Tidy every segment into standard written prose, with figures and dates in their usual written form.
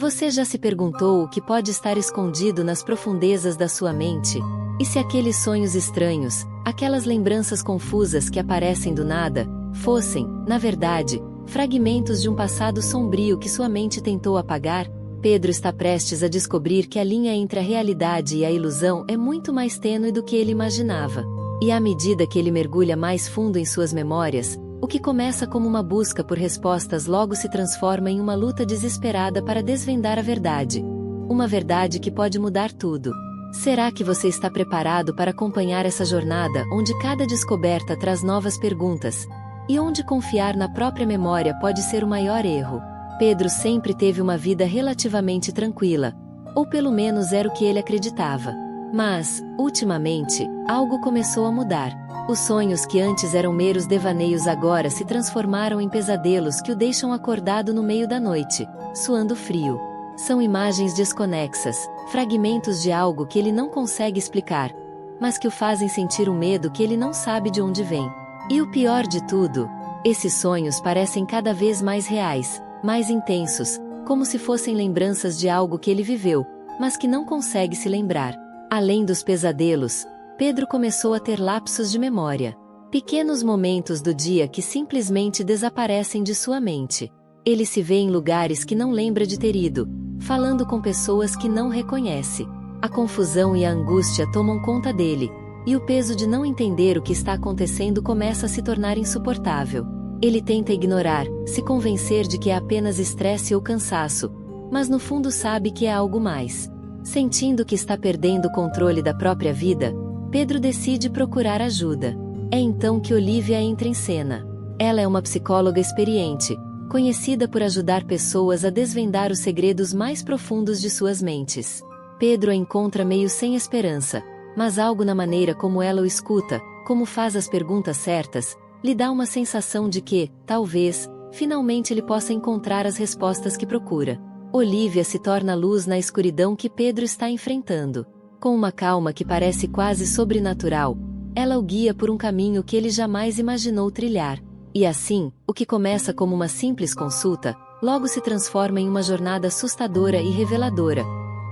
Você já se perguntou o que pode estar escondido nas profundezas da sua mente? E se aqueles sonhos estranhos, aquelas lembranças confusas que aparecem do nada, fossem, na verdade, fragmentos de um passado sombrio que sua mente tentou apagar? Pedro está prestes a descobrir que a linha entre a realidade e a ilusão é muito mais tênue do que ele imaginava. E à medida que ele mergulha mais fundo em suas memórias, o que começa como uma busca por respostas logo se transforma em uma luta desesperada para desvendar a verdade. Uma verdade que pode mudar tudo. Será que você está preparado para acompanhar essa jornada onde cada descoberta traz novas perguntas? E onde confiar na própria memória pode ser o maior erro? Pedro sempre teve uma vida relativamente tranquila. Ou pelo menos era o que ele acreditava. Mas, ultimamente, algo começou a mudar. Os sonhos que antes eram meros devaneios agora se transformaram em pesadelos que o deixam acordado no meio da noite, suando frio. São imagens desconexas, fragmentos de algo que ele não consegue explicar, mas que o fazem sentir um medo que ele não sabe de onde vem. E o pior de tudo, esses sonhos parecem cada vez mais reais, mais intensos, como se fossem lembranças de algo que ele viveu, mas que não consegue se lembrar. Além dos pesadelos, Pedro começou a ter lapsos de memória. Pequenos momentos do dia que simplesmente desaparecem de sua mente. Ele se vê em lugares que não lembra de ter ido, falando com pessoas que não reconhece. A confusão e a angústia tomam conta dele, e o peso de não entender o que está acontecendo começa a se tornar insuportável. Ele tenta ignorar, se convencer de que é apenas estresse ou cansaço, mas no fundo sabe que é algo mais. Sentindo que está perdendo o controle da própria vida, Pedro decide procurar ajuda. É então que Olivia entra em cena. Ela é uma psicóloga experiente, conhecida por ajudar pessoas a desvendar os segredos mais profundos de suas mentes. Pedro a encontra meio sem esperança, mas algo na maneira como ela o escuta, como faz as perguntas certas, lhe dá uma sensação de que, talvez, finalmente ele possa encontrar as respostas que procura. Olivia se torna luz na escuridão que Pedro está enfrentando. Com uma calma que parece quase sobrenatural, ela o guia por um caminho que ele jamais imaginou trilhar. E assim, o que começa como uma simples consulta, logo se transforma em uma jornada assustadora e reveladora,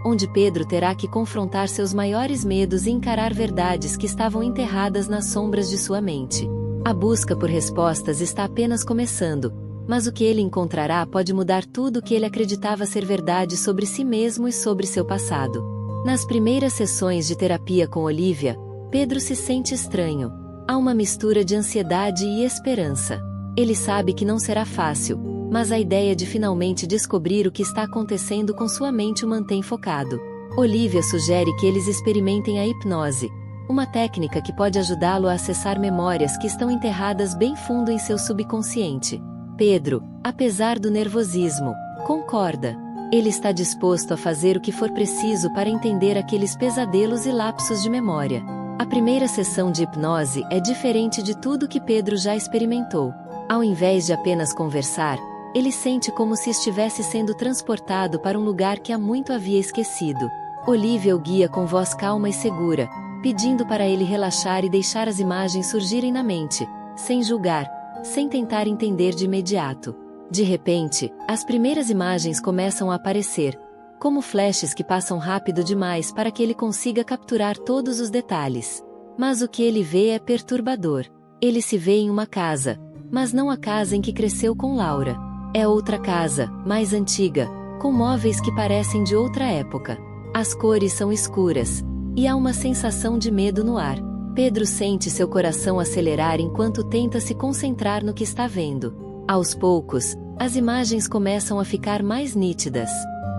onde Pedro terá que confrontar seus maiores medos e encarar verdades que estavam enterradas nas sombras de sua mente. A busca por respostas está apenas começando, mas o que ele encontrará pode mudar tudo o que ele acreditava ser verdade sobre si mesmo e sobre seu passado. Nas primeiras sessões de terapia com Olivia, Pedro se sente estranho. Há uma mistura de ansiedade e esperança. Ele sabe que não será fácil, mas a ideia de finalmente descobrir o que está acontecendo com sua mente o mantém focado. Olivia sugere que eles experimentem a hipnose, uma técnica que pode ajudá-lo a acessar memórias que estão enterradas bem fundo em seu subconsciente. Pedro, apesar do nervosismo, concorda. Ele está disposto a fazer o que for preciso para entender aqueles pesadelos e lapsos de memória. A primeira sessão de hipnose é diferente de tudo que Pedro já experimentou. Ao invés de apenas conversar, ele sente como se estivesse sendo transportado para um lugar que há muito havia esquecido. Olivia o guia com voz calma e segura, pedindo para ele relaxar e deixar as imagens surgirem na mente, sem julgar, sem tentar entender de imediato. De repente, as primeiras imagens começam a aparecer, como flashes que passam rápido demais para que ele consiga capturar todos os detalhes. Mas o que ele vê é perturbador. Ele se vê em uma casa, mas não a casa em que cresceu com Laura. É outra casa, mais antiga, com móveis que parecem de outra época. As cores são escuras, e há uma sensação de medo no ar. Pedro sente seu coração acelerar enquanto tenta se concentrar no que está vendo. Aos poucos, as imagens começam a ficar mais nítidas.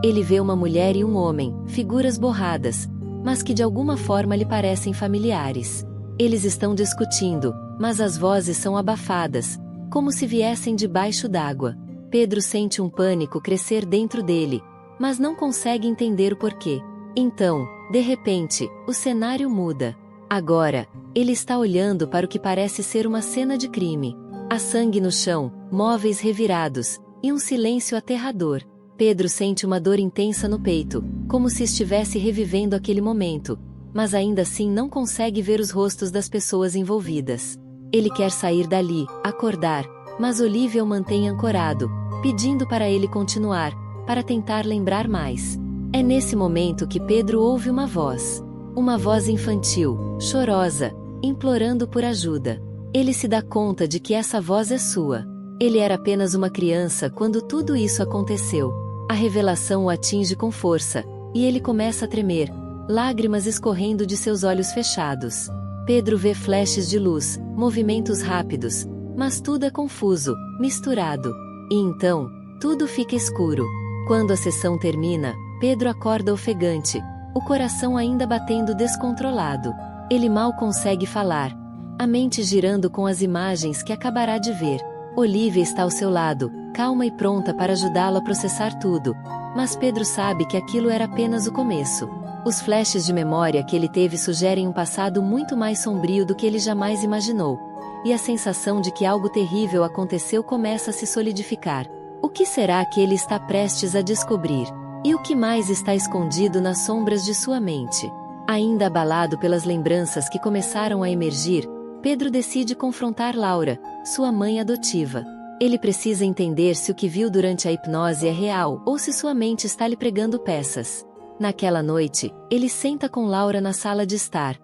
Ele vê uma mulher e um homem, figuras borradas, mas que de alguma forma lhe parecem familiares. Eles estão discutindo, mas as vozes são abafadas, como se viessem debaixo d'água. Pedro sente um pânico crescer dentro dele, mas não consegue entender o porquê. Então, de repente, o cenário muda. Agora, ele está olhando para o que parece ser uma cena de crime. Há sangue no chão, móveis revirados, e um silêncio aterrador. Pedro sente uma dor intensa no peito, como se estivesse revivendo aquele momento, mas ainda assim não consegue ver os rostos das pessoas envolvidas. Ele quer sair dali, acordar, mas Olivia o mantém ancorado, pedindo para ele continuar, para tentar lembrar mais. É nesse momento que Pedro ouve uma voz. Uma voz infantil, chorosa, implorando por ajuda. Ele se dá conta de que essa voz é sua. Ele era apenas uma criança quando tudo isso aconteceu. A revelação o atinge com força, e ele começa a tremer, lágrimas escorrendo de seus olhos fechados. Pedro vê flashes de luz, movimentos rápidos, mas tudo é confuso, misturado. E então, tudo fica escuro. Quando a sessão termina, Pedro acorda ofegante, o coração ainda batendo descontrolado. Ele mal consegue falar, a mente girando com as imagens que acabará de ver. Olivia está ao seu lado, calma e pronta para ajudá-lo a processar tudo. Mas Pedro sabe que aquilo era apenas o começo. Os flashes de memória que ele teve sugerem um passado muito mais sombrio do que ele jamais imaginou. E a sensação de que algo terrível aconteceu começa a se solidificar. O que será que ele está prestes a descobrir? E o que mais está escondido nas sombras de sua mente? Ainda abalado pelas lembranças que começaram a emergir, Pedro decide confrontar Laura, sua mãe adotiva. Ele precisa entender se o que viu durante a hipnose é real ou se sua mente está lhe pregando peças. Naquela noite, ele senta com Laura na sala de estar.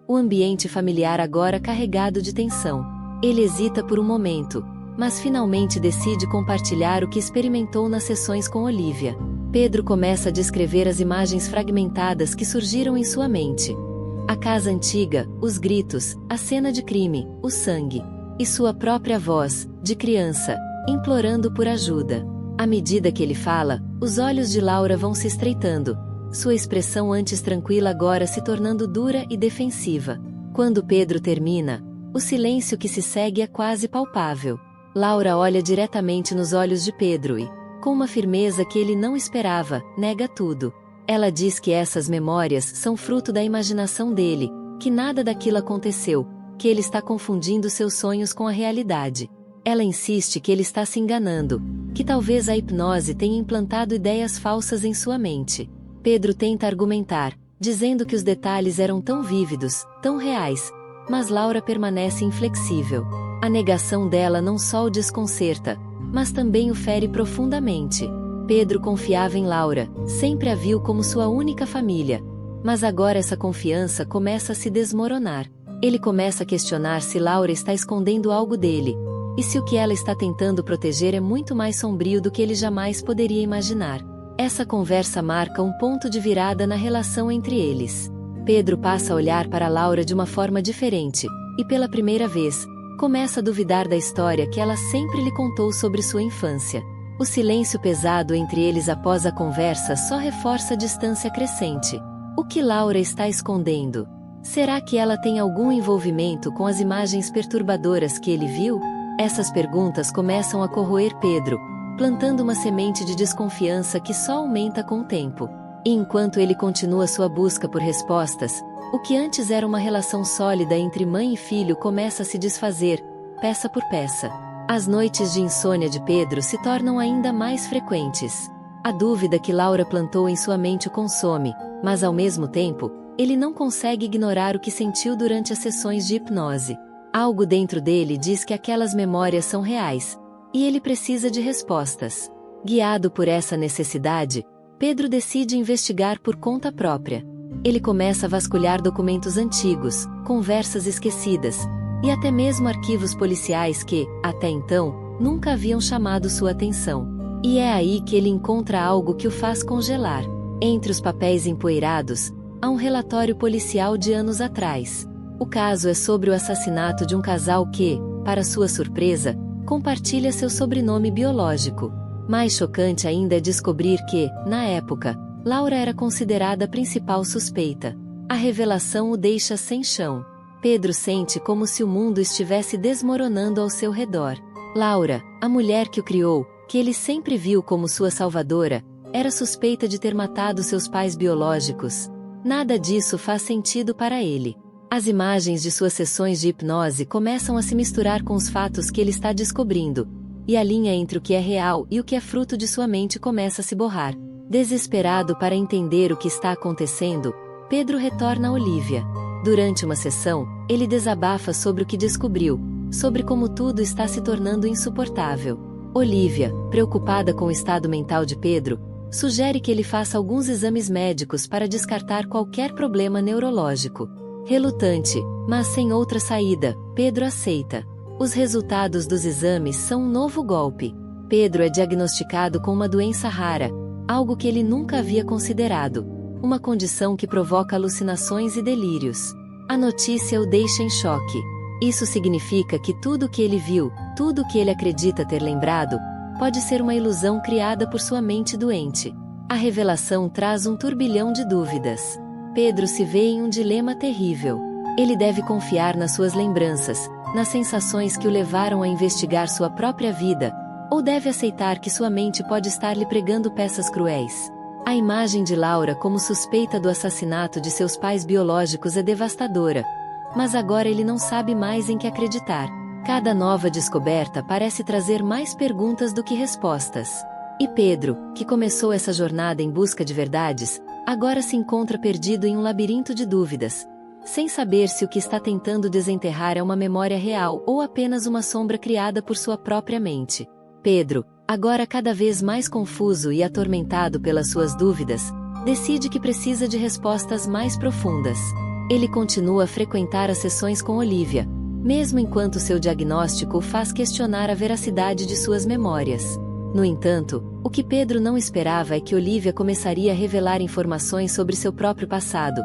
O ambiente familiar agora carregado de tensão. Ele hesita por um momento, mas finalmente decide compartilhar o que experimentou nas sessões com Olivia. Pedro começa a descrever as imagens fragmentadas que surgiram em sua mente. A casa antiga, os gritos, a cena de crime, o sangue. E sua própria voz, de criança, implorando por ajuda. À medida que ele fala, os olhos de Laura vão se estreitando, sua expressão antes tranquila agora se tornando dura e defensiva. Quando Pedro termina, o silêncio que se segue é quase palpável. Laura olha diretamente nos olhos de Pedro e, com uma firmeza que ele não esperava, nega tudo. Ela diz que essas memórias são fruto da imaginação dele, que nada daquilo aconteceu, que ele está confundindo seus sonhos com a realidade. Ela insiste que ele está se enganando, que talvez a hipnose tenha implantado ideias falsas em sua mente. Pedro tenta argumentar, dizendo que os detalhes eram tão vívidos, tão reais, mas Laura permanece inflexível. A negação dela não só o desconcerta, mas também o fere profundamente. Pedro confiava em Laura, sempre a viu como sua única família. Mas agora essa confiança começa a se desmoronar. Ele começa a questionar se Laura está escondendo algo dele, e se o que ela está tentando proteger é muito mais sombrio do que ele jamais poderia imaginar. Essa conversa marca um ponto de virada na relação entre eles. Pedro passa a olhar para Laura de uma forma diferente, e pela primeira vez, começa a duvidar da história que ela sempre lhe contou sobre sua infância. O silêncio pesado entre eles após a conversa só reforça a distância crescente. O que Laura está escondendo? Será que ela tem algum envolvimento com as imagens perturbadoras que ele viu? Essas perguntas começam a corroer Pedro, plantando uma semente de desconfiança que só aumenta com o tempo. E enquanto ele continua sua busca por respostas, o que antes era uma relação sólida entre mãe e filho começa a se desfazer, peça por peça. As noites de insônia de Pedro se tornam ainda mais frequentes. A dúvida que Laura plantou em sua mente o consome, mas ao mesmo tempo, ele não consegue ignorar o que sentiu durante as sessões de hipnose. Algo dentro dele diz que aquelas memórias são reais, e ele precisa de respostas. Guiado por essa necessidade, Pedro decide investigar por conta própria. Ele começa a vasculhar documentos antigos, conversas esquecidas, e até mesmo arquivos policiais que, até então, nunca haviam chamado sua atenção. E é aí que ele encontra algo que o faz congelar. Entre os papéis empoeirados, há um relatório policial de anos atrás. O caso é sobre o assassinato de um casal que, para sua surpresa, compartilha seu sobrenome biológico. Mais chocante ainda é descobrir que, na época, Laura era considerada a principal suspeita. A revelação o deixa sem chão. Pedro sente como se o mundo estivesse desmoronando ao seu redor. Laura, a mulher que o criou, que ele sempre viu como sua salvadora, era suspeita de ter matado seus pais biológicos. Nada disso faz sentido para ele. As imagens de suas sessões de hipnose começam a se misturar com os fatos que ele está descobrindo, e a linha entre o que é real e o que é fruto de sua mente começa a se borrar. Desesperado para entender o que está acontecendo, Pedro retorna a Olivia. Durante uma sessão, ele desabafa sobre o que descobriu, sobre como tudo está se tornando insuportável. Olivia, preocupada com o estado mental de Pedro, Sugere que ele faça alguns exames médicos para descartar qualquer problema neurológico. Relutante, mas sem outra saída, Pedro aceita. Os resultados dos exames são um novo golpe. Pedro é diagnosticado com uma doença rara, algo que ele nunca havia considerado. Uma condição que provoca alucinações e delírios. A notícia o deixa em choque. Isso significa que tudo o que ele viu, tudo o que ele acredita ter lembrado, pode ser uma ilusão criada por sua mente doente. A revelação traz um turbilhão de dúvidas. Pedro se vê em um dilema terrível. Ele deve confiar nas suas lembranças, nas sensações que o levaram a investigar sua própria vida, ou deve aceitar que sua mente pode estar lhe pregando peças cruéis. A imagem de Laura como suspeita do assassinato de seus pais biológicos é devastadora, mas agora ele não sabe mais em que acreditar. Cada nova descoberta parece trazer mais perguntas do que respostas. E Pedro, que começou essa jornada em busca de verdades, agora se encontra perdido em um labirinto de dúvidas, sem saber se o que está tentando desenterrar é uma memória real ou apenas uma sombra criada por sua própria mente. Pedro, agora cada vez mais confuso e atormentado pelas suas dúvidas, decide que precisa de respostas mais profundas. Ele continua a frequentar as sessões com Olivia, mesmo enquanto seu diagnóstico o faz questionar a veracidade de suas memórias. No entanto, o que Pedro não esperava é que Olivia começaria a revelar informações sobre seu próprio passado.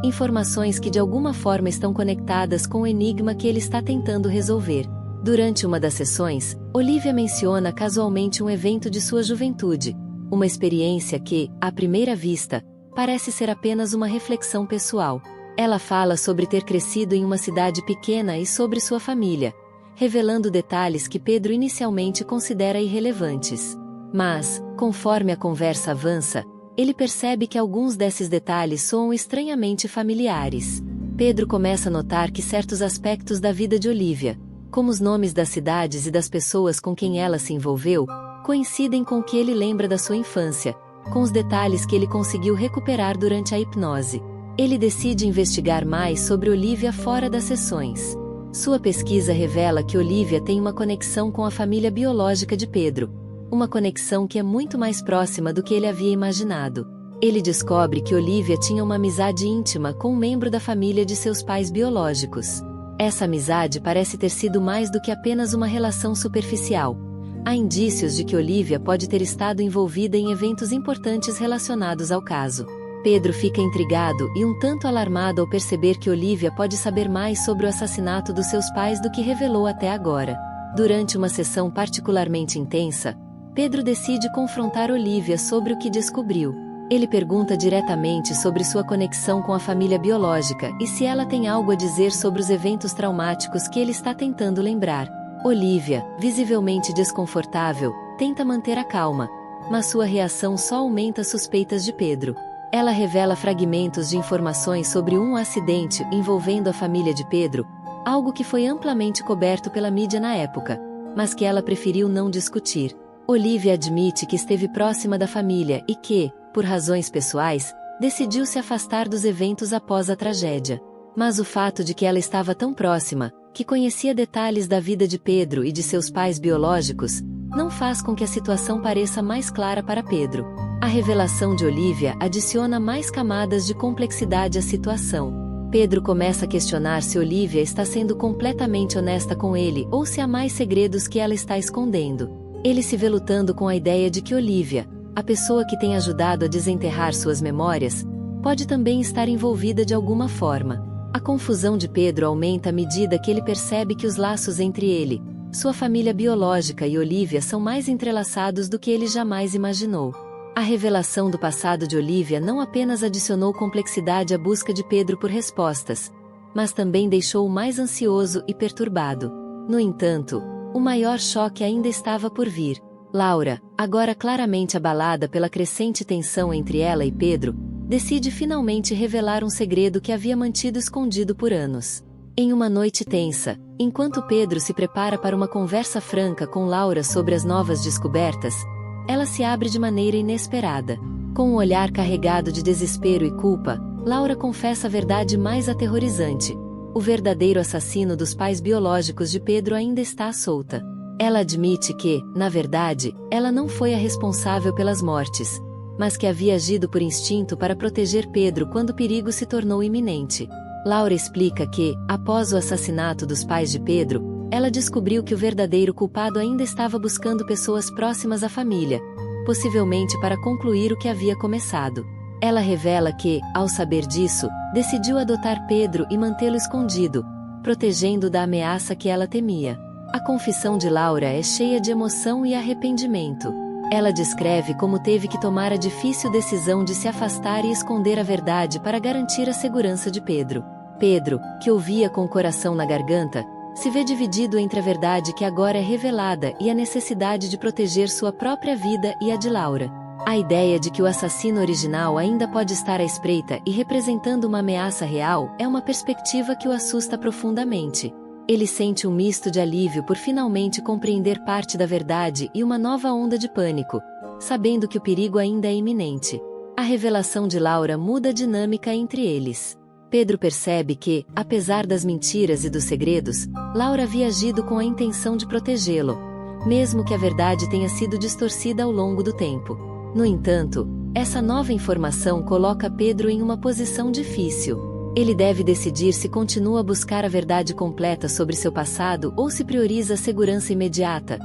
Informações que de alguma forma estão conectadas com o enigma que ele está tentando resolver. Durante uma das sessões, Olivia menciona casualmente um evento de sua juventude, uma experiência que, à primeira vista, parece ser apenas uma reflexão pessoal. Ela fala sobre ter crescido em uma cidade pequena e sobre sua família, revelando detalhes que Pedro inicialmente considera irrelevantes. Mas, conforme a conversa avança, ele percebe que alguns desses detalhes soam estranhamente familiares. Pedro começa a notar que certos aspectos da vida de Olivia, como os nomes das cidades e das pessoas com quem ela se envolveu, coincidem com o que ele lembra da sua infância, com os detalhes que ele conseguiu recuperar durante a hipnose. Ele decide investigar mais sobre Olivia fora das sessões. Sua pesquisa revela que Olivia tem uma conexão com a família biológica de Pedro, uma conexão que é muito mais próxima do que ele havia imaginado. Ele descobre que Olivia tinha uma amizade íntima com um membro da família de seus pais biológicos. Essa amizade parece ter sido mais do que apenas uma relação superficial. Há indícios de que Olivia pode ter estado envolvida em eventos importantes relacionados ao caso. Pedro fica intrigado e um tanto alarmado ao perceber que Olivia pode saber mais sobre o assassinato dos seus pais do que revelou até agora. Durante uma sessão particularmente intensa, Pedro decide confrontar Olivia sobre o que descobriu. Ele pergunta diretamente sobre sua conexão com a família biológica e se ela tem algo a dizer sobre os eventos traumáticos que ele está tentando lembrar. Olivia, visivelmente desconfortável, tenta manter a calma, mas sua reação só aumenta as suspeitas de Pedro. Ela revela fragmentos de informações sobre um acidente envolvendo a família de Pedro, algo que foi amplamente coberto pela mídia na época, mas que ela preferiu não discutir. Olivia admite que esteve próxima da família e que, por razões pessoais, decidiu se afastar dos eventos após a tragédia. Mas o fato de que ela estava tão próxima, que conhecia detalhes da vida de Pedro e de seus pais biológicos, não faz com que a situação pareça mais clara para Pedro. A revelação de Olivia adiciona mais camadas de complexidade à situação. Pedro começa a questionar se Olivia está sendo completamente honesta com ele ou se há mais segredos que ela está escondendo. Ele se vê lutando com a ideia de que Olivia, a pessoa que tem ajudado a desenterrar suas memórias, pode também estar envolvida de alguma forma. A confusão de Pedro aumenta à medida que ele percebe que os laços entre ele, sua família biológica e Olivia são mais entrelaçados do que ele jamais imaginou. A revelação do passado de Olivia não apenas adicionou complexidade à busca de Pedro por respostas, mas também deixou-o mais ansioso e perturbado. No entanto, o maior choque ainda estava por vir. Laura, agora claramente abalada pela crescente tensão entre ela e Pedro, decide finalmente revelar um segredo que havia mantido escondido por anos. Em uma noite tensa, enquanto Pedro se prepara para uma conversa franca com Laura sobre as novas descobertas, ela se abre de maneira inesperada. Com um olhar carregado de desespero e culpa, Laura confessa a verdade mais aterrorizante. O verdadeiro assassino dos pais biológicos de Pedro ainda está à solta. Ela admite que, na verdade, ela não foi a responsável pelas mortes, mas que havia agido por instinto para proteger Pedro quando o perigo se tornou iminente. Laura explica que, após o assassinato dos pais de Pedro, ela descobriu que o verdadeiro culpado ainda estava buscando pessoas próximas à família, possivelmente para concluir o que havia começado. Ela revela que, ao saber disso, decidiu adotar Pedro e mantê-lo escondido, protegendo-o da ameaça que ela temia. A confissão de Laura é cheia de emoção e arrependimento. Ela descreve como teve que tomar a difícil decisão de se afastar e esconder a verdade para garantir a segurança de Pedro. Pedro, que ouvia com o coração na garganta, se vê dividido entre a verdade que agora é revelada e a necessidade de proteger sua própria vida e a de Laura. A ideia de que o assassino original ainda pode estar à espreita e representando uma ameaça real é uma perspectiva que o assusta profundamente. Ele sente um misto de alívio por finalmente compreender parte da verdade e uma nova onda de pânico, sabendo que o perigo ainda é iminente. A revelação de Laura muda a dinâmica entre eles. Pedro percebe que, apesar das mentiras e dos segredos, Laura havia agido com a intenção de protegê-lo, mesmo que a verdade tenha sido distorcida ao longo do tempo. No entanto, essa nova informação coloca Pedro em uma posição difícil. Ele deve decidir se continua a buscar a verdade completa sobre seu passado ou se prioriza a segurança imediata,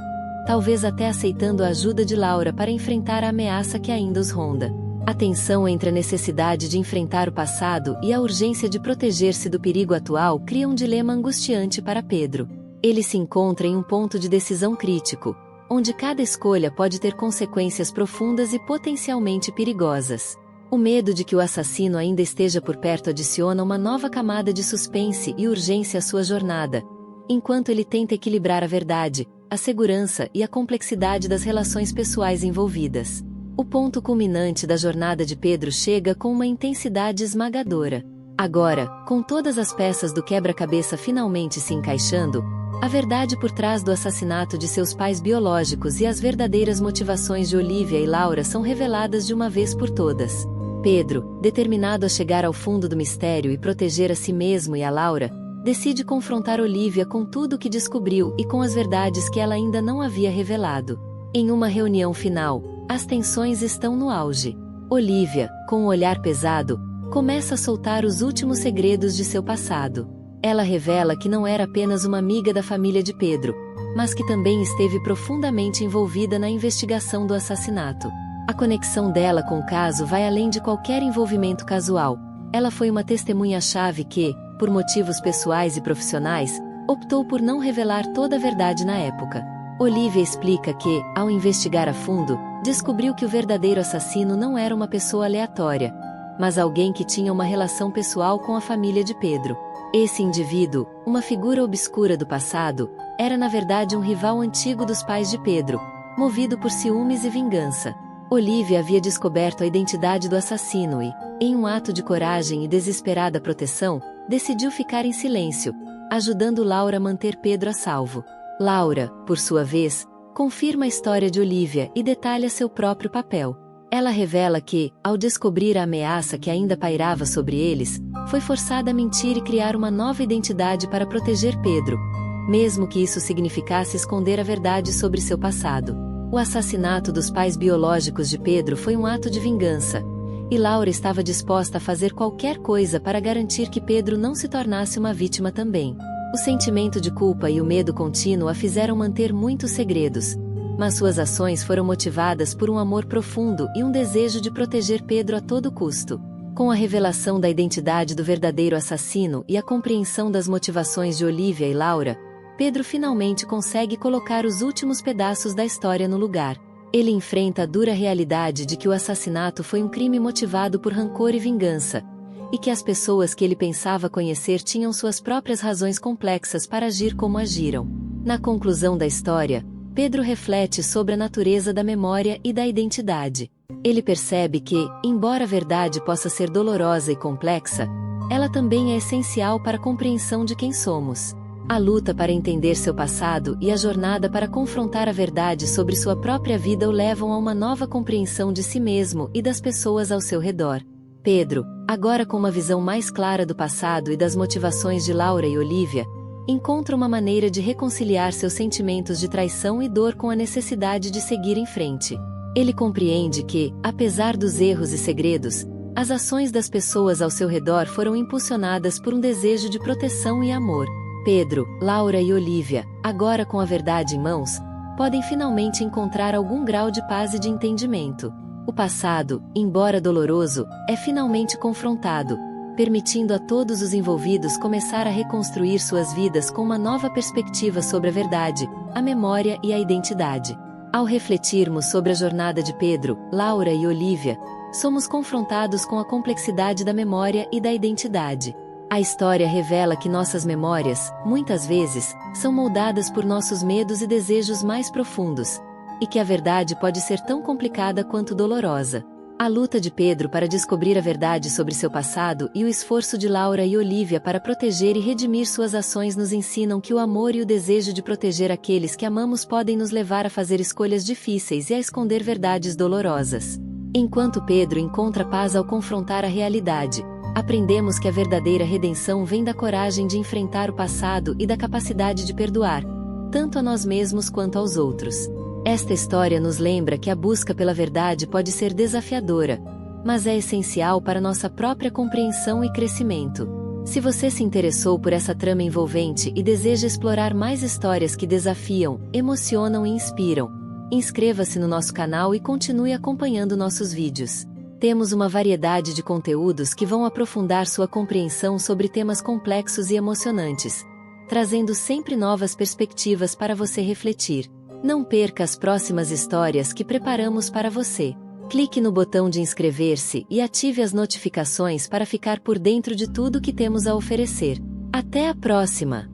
talvez até aceitando a ajuda de Laura para enfrentar a ameaça que ainda os ronda. A tensão entre a necessidade de enfrentar o passado e a urgência de proteger-se do perigo atual cria um dilema angustiante para Pedro. Ele se encontra em um ponto de decisão crítico, onde cada escolha pode ter consequências profundas e potencialmente perigosas. O medo de que o assassino ainda esteja por perto adiciona uma nova camada de suspense e urgência à sua jornada, enquanto ele tenta equilibrar a verdade, a segurança e a complexidade das relações pessoais envolvidas. O ponto culminante da jornada de Pedro chega com uma intensidade esmagadora. Agora, com todas as peças do quebra-cabeça finalmente se encaixando, a verdade por trás do assassinato de seus pais biológicos e as verdadeiras motivações de Olivia e Laura são reveladas de uma vez por todas. Pedro, determinado a chegar ao fundo do mistério e proteger a si mesmo e a Laura, decide confrontar Olivia com tudo o que descobriu e com as verdades que ela ainda não havia revelado. Em uma reunião final, as tensões estão no auge. Olivia, com um olhar pesado, começa a soltar os últimos segredos de seu passado. Ela revela que não era apenas uma amiga da família de Pedro, mas que também esteve profundamente envolvida na investigação do assassinato. A conexão dela com o caso vai além de qualquer envolvimento casual. Ela foi uma testemunha-chave que, por motivos pessoais e profissionais, optou por não revelar toda a verdade na época. Olivia explica que, ao investigar a fundo, descobriu que o verdadeiro assassino não era uma pessoa aleatória, mas alguém que tinha uma relação pessoal com a família de Pedro. Esse indivíduo, uma figura obscura do passado, era na verdade um rival antigo dos pais de Pedro, movido por ciúmes e vingança. Olivia havia descoberto a identidade do assassino e, em um ato de coragem e desesperada proteção, decidiu ficar em silêncio, ajudando Laura a manter Pedro a salvo. Laura, por sua vez, confirma a história de Olivia e detalha seu próprio papel. Ela revela que, ao descobrir a ameaça que ainda pairava sobre eles, foi forçada a mentir e criar uma nova identidade para proteger Pedro, mesmo que isso significasse esconder a verdade sobre seu passado. O assassinato dos pais biológicos de Pedro foi um ato de vingança, e Laura estava disposta a fazer qualquer coisa para garantir que Pedro não se tornasse uma vítima também. O sentimento de culpa e o medo contínuo a fizeram manter muitos segredos, mas suas ações foram motivadas por um amor profundo e um desejo de proteger Pedro a todo custo. Com a revelação da identidade do verdadeiro assassino e a compreensão das motivações de Olivia e Laura, Pedro finalmente consegue colocar os últimos pedaços da história no lugar. Ele enfrenta a dura realidade de que o assassinato foi um crime motivado por rancor e vingança, e que as pessoas que ele pensava conhecer tinham suas próprias razões complexas para agir como agiram. Na conclusão da história, Pedro reflete sobre a natureza da memória e da identidade. Ele percebe que, embora a verdade possa ser dolorosa e complexa, ela também é essencial para a compreensão de quem somos. A luta para entender seu passado e a jornada para confrontar a verdade sobre sua própria vida o levam a uma nova compreensão de si mesmo e das pessoas ao seu redor. Pedro, agora com uma visão mais clara do passado e das motivações de Laura e Olivia, encontra uma maneira de reconciliar seus sentimentos de traição e dor com a necessidade de seguir em frente. Ele compreende que, apesar dos erros e segredos, as ações das pessoas ao seu redor foram impulsionadas por um desejo de proteção e amor. Pedro, Laura e Olivia, agora com a verdade em mãos, podem finalmente encontrar algum grau de paz e de entendimento. O passado, embora doloroso, é finalmente confrontado, permitindo a todos os envolvidos começar a reconstruir suas vidas com uma nova perspectiva sobre a verdade, a memória e a identidade. Ao refletirmos sobre a jornada de Pedro, Laura e Olivia, somos confrontados com a complexidade da memória e da identidade. A história revela que nossas memórias, muitas vezes, são moldadas por nossos medos e desejos mais profundos, e que a verdade pode ser tão complicada quanto dolorosa. A luta de Pedro para descobrir a verdade sobre seu passado e o esforço de Laura e Olivia para proteger e redimir suas ações nos ensinam que o amor e o desejo de proteger aqueles que amamos podem nos levar a fazer escolhas difíceis e a esconder verdades dolorosas. Enquanto Pedro encontra paz ao confrontar a realidade, aprendemos que a verdadeira redenção vem da coragem de enfrentar o passado e da capacidade de perdoar, tanto a nós mesmos quanto aos outros. Esta história nos lembra que a busca pela verdade pode ser desafiadora, mas é essencial para nossa própria compreensão e crescimento. Se você se interessou por essa trama envolvente e deseja explorar mais histórias que desafiam, emocionam e inspiram, inscreva-se no nosso canal e continue acompanhando nossos vídeos. Temos uma variedade de conteúdos que vão aprofundar sua compreensão sobre temas complexos e emocionantes, trazendo sempre novas perspectivas para você refletir. Não perca as próximas histórias que preparamos para você. Clique no botão de inscrever-se e ative as notificações para ficar por dentro de tudo que temos a oferecer. Até a próxima!